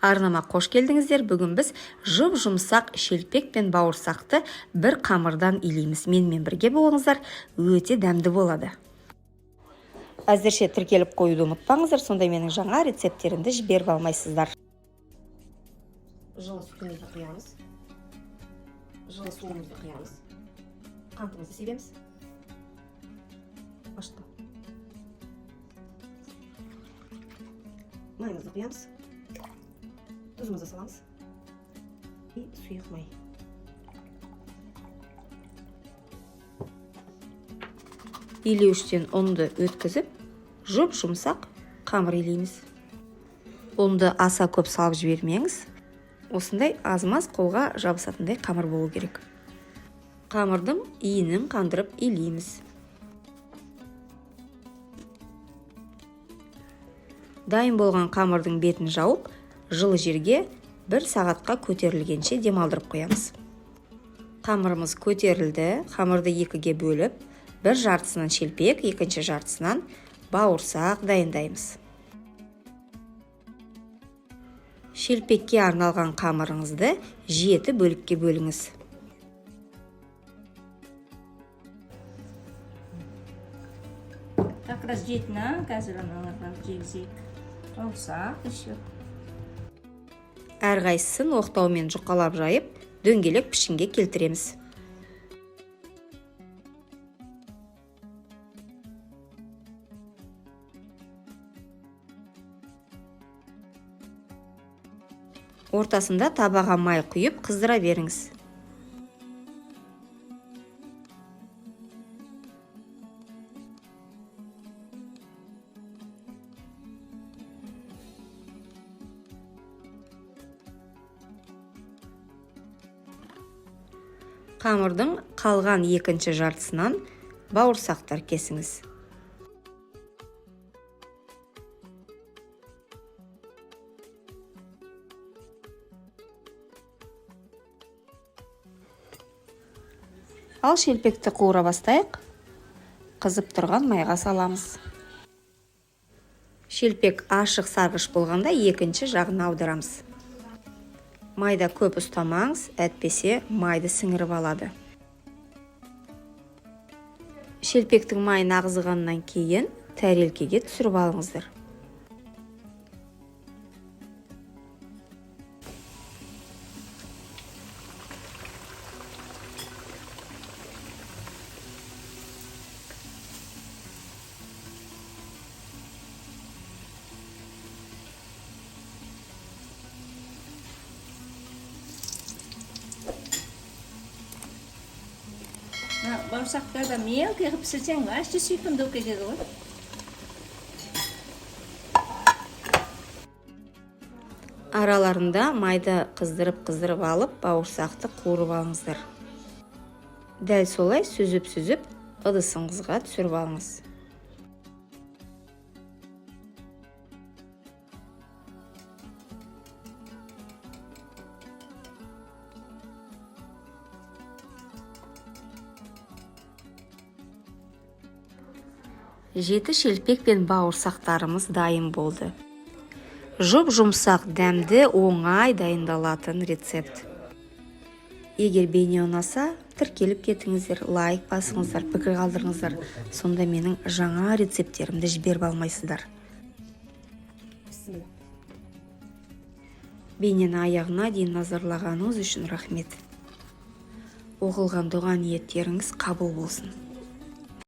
Арнама қош келдіңіздер. Бүгін біз жұмсақ шелпек пен бауырсақты бір қамырдан илейміз. Менімен бірге болыңыздар, өте дәмді болады. Әзірше тіркеліп қоюды ұмытпаңыздар, сонда менің жаңа рецепттерімді жіберіп алмайсыздар. Жылы сүтімізді құямыз. Жылы суымызды құямыз. Қантымызды себеміз. Ашты. Майымызды құямыз. Тұзымызды саламыз. И сұйық май. Илеуіштен ұнды өткізіп, жұмсақ қамыр илейміз. Ұнды аса көп салып жібермеңіз. Осындай аз-маз қолға жабысатындай қамыр болу керек. Қамырдың иінін қандырып илейміз. Дайын болған қамырдың бетін жауып, жылы жерге 1 сағатқа көтерілгенше демалдырып қоямыз. Қамырымыз көтерілді, қамырды екіге бөліп, бір жартысынан шелпек, екінші жартысынан бауырсақ дайындаймыз. Шелпекке арналған қамырыңызды 7 бөлікке бөліңіз. Как раз жетіні қазір аналардан жегізейік. Бауырсақ еще. Әрқайсысын оқтаумен жұқалап жайып, дөңгелек пішінге келтіреміз. Ортасында табаға май құйып қыздыра беріңіз. Қамырдың қалған екінші жартысынан бауырсақтар кесіңіз. Ал шелпекті қуыра бастайық. Қызып тұрған майға саламыз. Шелпек ашық сарғыш болғанда екінші жағын аударамыз. Майда көп ұстамаңыз, әтпесе майды сіңіріп алады. Шелпектің майын ағызғаннан кейін тәрелкеге түсіріп алыңыздар. Бауырсақтарды мелкий қылып пісірсең, вообще сүйкімді кетеді ғой. Араларында майды қыздырып алып, бауырсақты қуырып алыңыздар. Дәл солай сүзіп, ыдысыңызға түсіріп алыңыз. Жеті шелпек пен бауырсақтарымыз дайын болды. Жұмсақ дәмді оңай дайындалатын рецепт. Егер бейне ұнаса, тіркеліп кетіңіздер, лайк басыңыздар, пікір қалдырыңыздар. Сонда менің жаңа рецепттерімді жіберіп алмайсыздар. Бейнені аяғына дейін назарлағаныңыз үшін рахмет. Оқылған дұға ниеттеріңіз қабыл болсын.